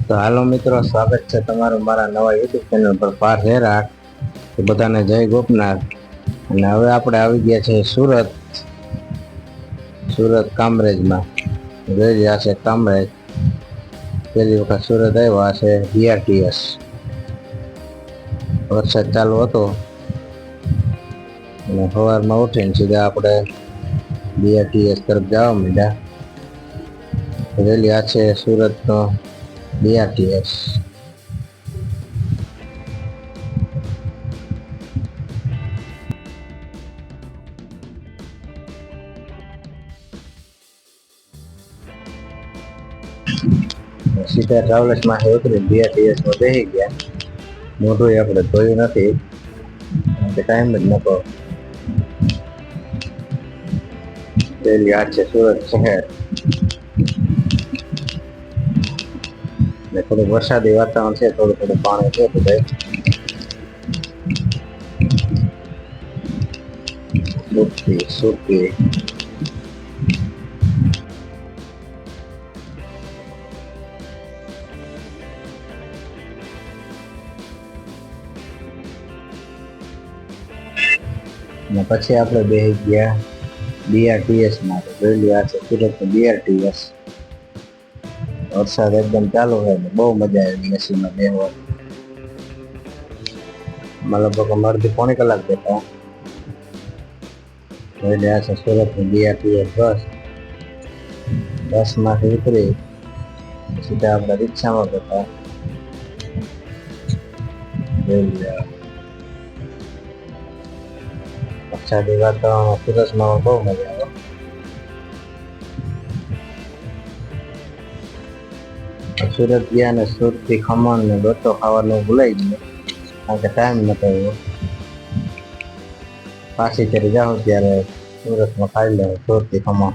તો હાલો મિત્રો, સ્વાગત છે તમારું મારા નવા યુટ્યુબ ચેનલ પર પાર હેરા. તો બધાને જય ગોપનાથ. અને હવે આપણે આવી ગયા છે સુરત કામરેજમાં. જોઈ રહ્યા છે કામરેજ. પેલી વખત સુરત આવ્યા છે બીઆરટીએસ. વરસાદ ચાલુ હતો અને સવારમાં ઉઠીને સીધા આપણે બીઆરટીએસ તરફ જવા માંડ્યા. રેલી આ છે સુરતનો બીઆરટીએસ. સીધા ટ્રાવેલર્સ માંથી ઉતરીને બીઆરટીએસ માં બેસી ગયા. મોઢું આપણે ધોયું નથી, ટાઈમ જ નતો. રેલી આ છે સુરત શહેર. થોડું વરસાદી વાતાવરણ છે, થોડું પાણી છે બધે. સુરતી અને પછી આપણે બેસી ગયા બીઆરટીએસ માં. જોઈ લો આ છે સુરતનું બીઆરટીએસ. વરસાદ એકદમ ચાલુ હોય ને બહુ મજા આવી એસીમાં બેસવાની. લગભગ અડધી પોણી કલાક બેઠા. જોઈ લો આ છે સુરતની બીઆરટીએસ બસ. બસ માંથી ઉતરી સીધા આપણે રિક્ષામાં બેઠા. વરસાદી વાતાવરણ સુરતમાં બહુ મજા આવે. સુરત ગયા ને સુરતી ખમણ ને લોચો ખાવાનું ભૂલાઈ ગયું, કારણ કે ટાઈમ નતો એવો. પાછી ત્યારે જાઉં ત્યારે સુરતમાં ખાઈ લે સુરતી ખમણ.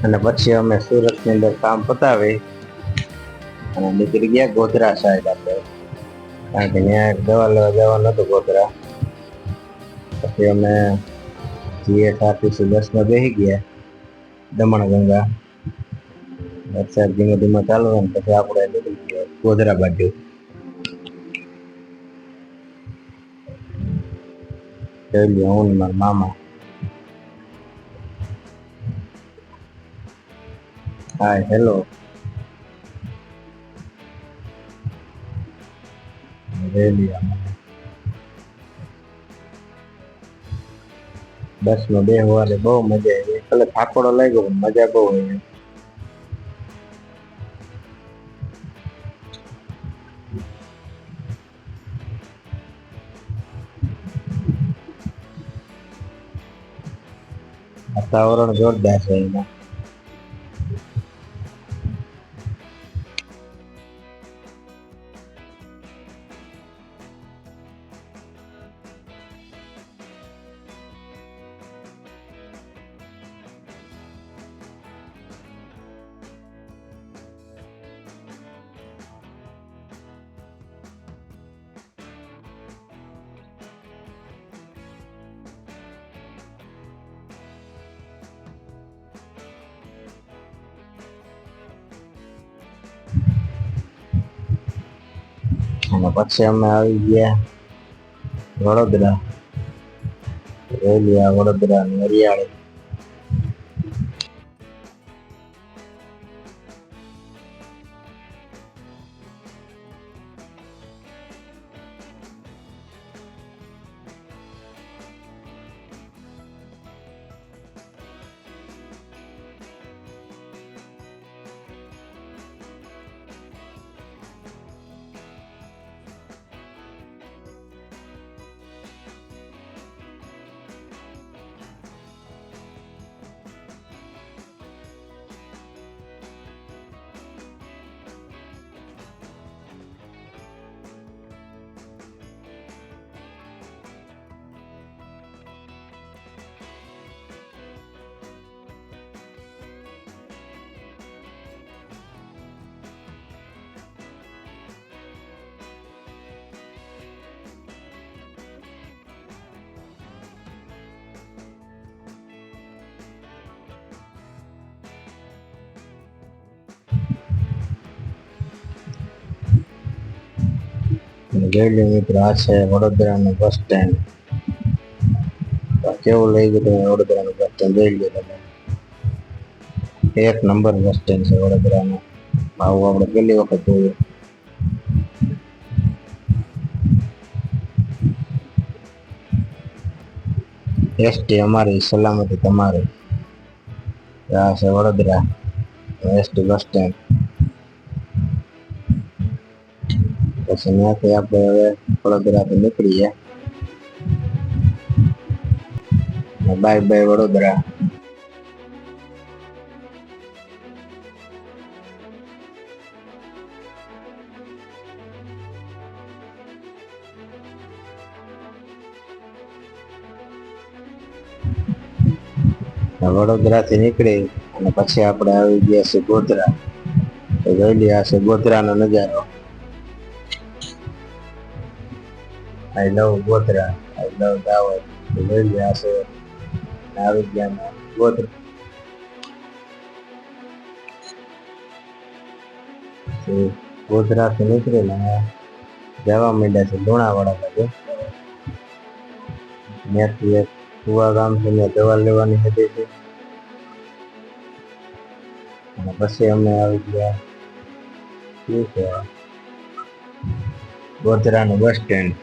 અને પછી અમે સુરત ની અંદર કામ પતાવી અને નીકળી ગયા ગોધરા સાઈડ આપણે, કારણ કે ત્યાં દવા લેવા જવાનું હતું ગોધરા. પછી અમે જીએસઆરટીસી બસમાં બેસી ગયા દમણગંગા. વરસાદ ધીમે ધીમે ચાલુ હોય ને પછી આપણે નીકળી ગયા ગોધરા બાજુ. જોઈ લ્યો હું ને મારા મામા. Hi hello. બસ માં બેસવાની બહુ મજા આવી. ભલે થાકોડો લાગ્યો પણ મજા બહુ આવી. વાતાવરણ જોરદાર છે એમાં. અને પછી અમે આવી ગયા વડોદરા. રેલી આ વડોદરા ની હરિયાળી. જોઈ લો મિત્રો, આ છે વડોદરાનું બસ સ્ટેન્ડ. કેવું લઈ ગયું તમે વડોદરાનું બસ સ્ટેન્ડ જોઈ લો તમે. એક નંબર બસ સ્ટેન્ડ છે વડોદરાનું. આવું આપણે પહેલી વખત જોયું. એસટી અમારી, સલામતી તમારી. આ છે વડોદરા એસટી બસ સ્ટેન્ડ. પછી ત્યાંથી આપણે હવે વડોદરાથી નીકળીએ. Bye bye Vadodara. વડોદરાથી નીકળી અને પછી આપણે આવી ગયા છે ગોધરા. જોઈ લઈએ, આ છે ગોધરાનો નજારો. આઈ લવ ગોધરા, આઈ લવ દાહોદ. જોઈ લઈએ, આ છે આવી ગયા ગોધરા. ગોધરાથી નીકળીને જવા માંડ્યા છે લુણાવાડા બાજુ. ત્યાંથી એક કુવા ગામ છે, ત્યાં દવા લેવાની હતી છે. અને પછી અમે આવી ગયા શું છે ગોધરાનું બસ સ્ટેન્ડ.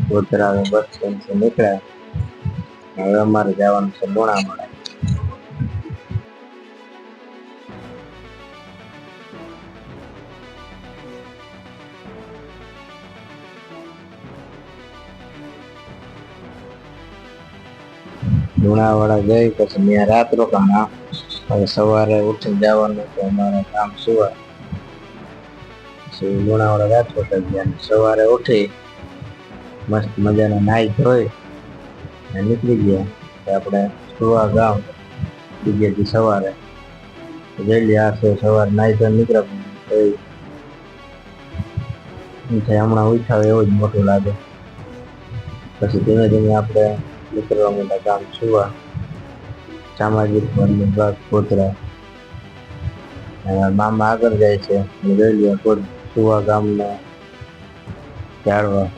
ગોધરાનું બસ સ્ટેન્ડ થી નીકળ્યા. હવે અમારે જવાનું છે લુણાવાડા. લુણાવાડા જઈ પછી ત્યાં રાત રોકાણા. હવે સવારે ઉઠીને જવાનું તો અમારે કામ સુવા. પછી લુણાવાડા રાત રોકાઈ ગયા. સવારે ઉઠી મસ્ત મજાના નાઈ ધોઈ નીકળી ગયા આપણે સુવા ગામ. બીજેથી સવારે જઈ આ છે સવારે નાઈ ધોઈ નીકળ્યા. હમણાં ઉઠાવે એવું જ મોટું લાગે. પછી ધીમે ધીમે આપણે નીકળવા માંડ્યા ગામ સુવા. સામાજિક વનની બાગ ગોધરા. મામા આગળ જાય છે. જોઈ લો સુવા ગામના ઝાડવા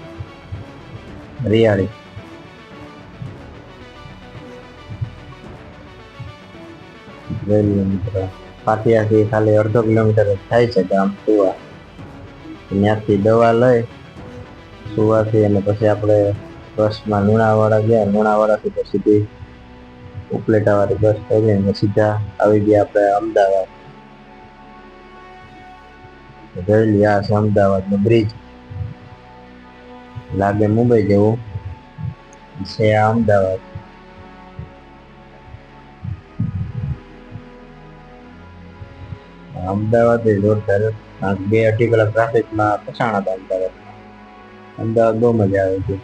હરિયાળી. જોઈ લો મિત્રો, પાટિયાથી ખાલી અડધો કિલોમીટર જ થાય છે ગામ સુવા. ત્યાંથી દવા લઈ સુવાથી અને પછી આપણે બસમાં લુણાવાડા ગયા. લુણાવાડાથી પછી સીધી ઉપલેટાવાળી બસ કરીને સીધા આવી ગયા આપણે અમદાવાદ. જોઈ લઈએ, આ છે અમદાવાદનો બ્રિજ. લાગે મુંબઈ જેવું છે આ અમદાવાદ. અમદાવાદ એ જોરદાર. 2-2.5 કલાક ટ્રાફિકમાં ફસાણા હતા અમદાવાદ. અમદાવાદ બહુ મજા આવે છે.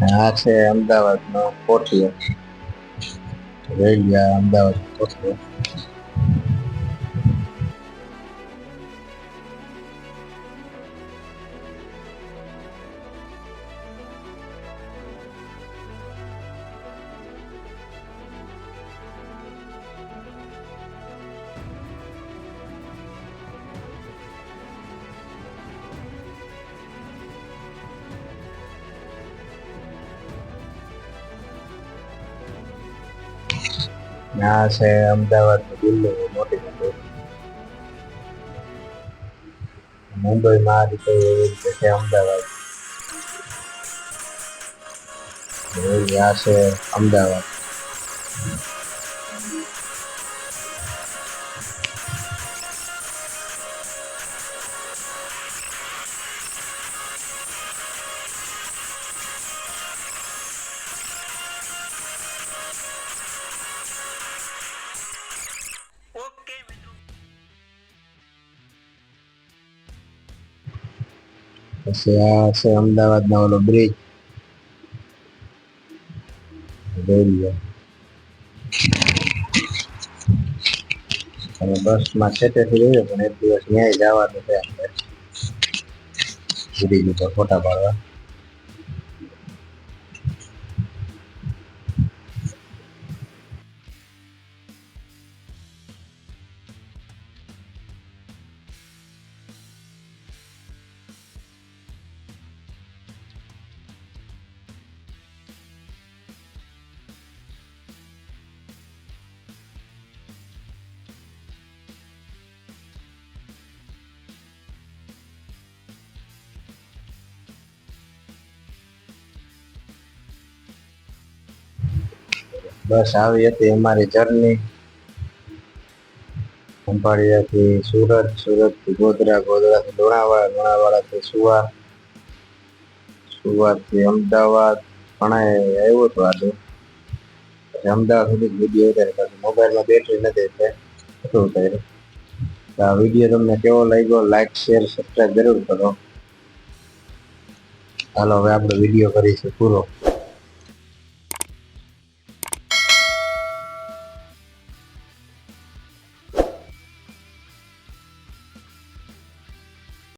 આ છે અમદાવાદનો કોઠિયો. જોઈ ગયા અમદાવાદ કોઠિયો. આ છે અમદાવાદની બિલ્ડિંગ મોટી મોટી. મુંબઈમાં આ રીતે એવી રીતે છે અમદાવાદ. આ છે અમદાવાદ. પછી આ છે અમદાવાદનો ઓલો બ્રિજ. જોઈ લો. અને બસમાં સેટેથી જોઈએ પણ એક દિવસ ન્યાય જવાનું છે આપણે બ્રિજ ઉપર ફોટા પાડવા. બસ આવી હતી અમારી જર્ની ખંભાળિયાથી સુરત, સુરતથી ગોધરા, ગોધરાથી લુણાવાડા, લુણાવાડાથી સુવા, સુવાતથી અમદાવાદ ઘણા આવ્યો હતો આજે. પછી અમદાવાદ સુધી વિડીયો ઉતાર્યો, મોબાઈલમાં બેટરી નથી એટલે નહોતો ઉતાર્યો. આ વિડીયો તમને કેવો લાગ્યો, લાઈક શેર સબસ્ક્રાઈબ જરૂર કરો. હાલો હવે આપણે વિડીયો કરીશું પૂરો.